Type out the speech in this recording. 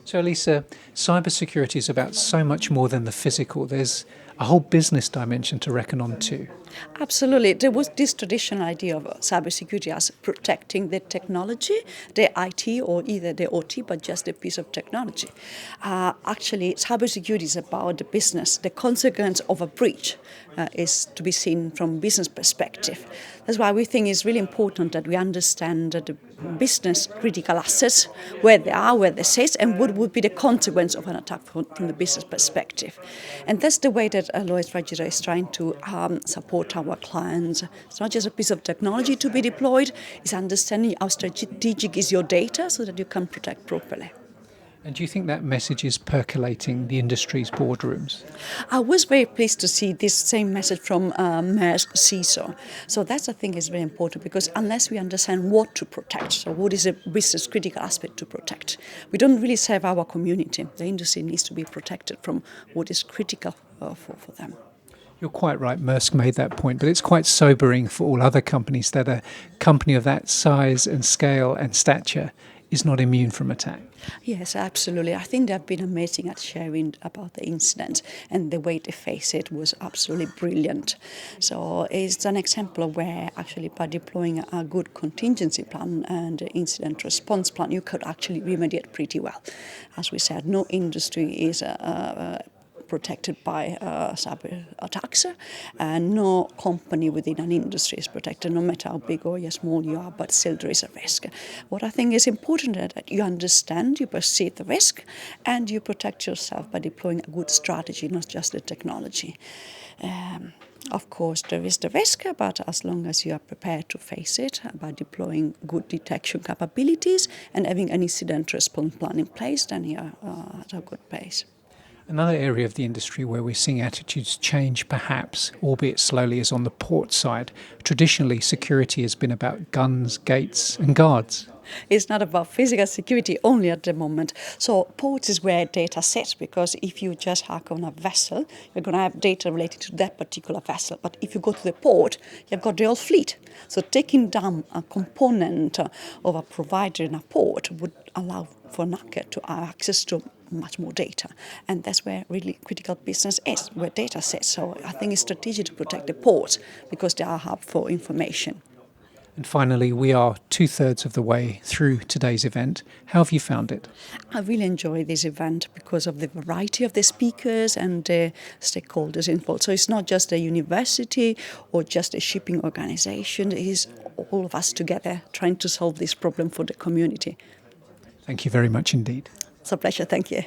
So, Elisa, cybersecurity is about so much more than the physical. There's a whole business dimension to reckon on too. Absolutely. There was this traditional idea of cybersecurity as protecting the technology, the IT or either the OT, but just a piece of technology. Actually, cybersecurity is about the business. The consequence of a breach is to be seen from business perspective. That's why we think it's really important that we understand the business critical assets, where they are, where they sit, and what would be the consequence of an attack from the business perspective. And that's the way that Lloyd is trying to support our clients. It's not just a piece of technology to be deployed, it's understanding how strategic is your data so that you can protect properly. And do you think that message is percolating the industry's boardrooms? I was very pleased to see this same message from Maersk CISO. So that's, I think, is very important because unless we understand what to protect, so what is a business critical aspect to protect, we don't really serve our community. The industry needs to be protected from what is critical for them. You're quite right, Maersk made that point, but it's quite sobering for all other companies that a company of that size and scale and stature is not immune from attack. Yes, absolutely. I think they've been amazing at sharing about the incident, and the way they face it was absolutely brilliant. So it's an example where actually by deploying a good contingency plan and incident response plan, you could actually remediate pretty well. As we said, no industry is protected by cyber attacks, and no company within an industry is protected, no matter how big or small you are, but still there is a risk. What I think is important is that you understand, you perceive the risk, and you protect yourself by deploying a good strategy, not just the technology. Of course, there is the risk, but as long as you are prepared to face it by deploying good detection capabilities and having an incident response plan in place, then you are at a good pace. Another area of the industry where we're seeing attitudes change, perhaps, albeit slowly, is on the port side. Traditionally, security has been about guns, gates, and guards. It's not about physical security only at the moment. So ports is where data sits, because if you just hack on a vessel, you're going to have data related to that particular vessel. But if you go to the port, you've got the whole fleet. So taking down a component of a provider in a port would allow for an hacker to have access to much more data. And that's where really critical business is, where data sits. So I think it's strategic to protect the ports because they are a hub for information. And finally, we are 2/3 of the way through today's event. How have you found it? I really enjoy this event because of the variety of the speakers and the stakeholders involved. So it's not just a university or just a shipping organization. It is all of us together trying to solve this problem for the community. Thank you very much indeed. It's a pleasure. Thank you.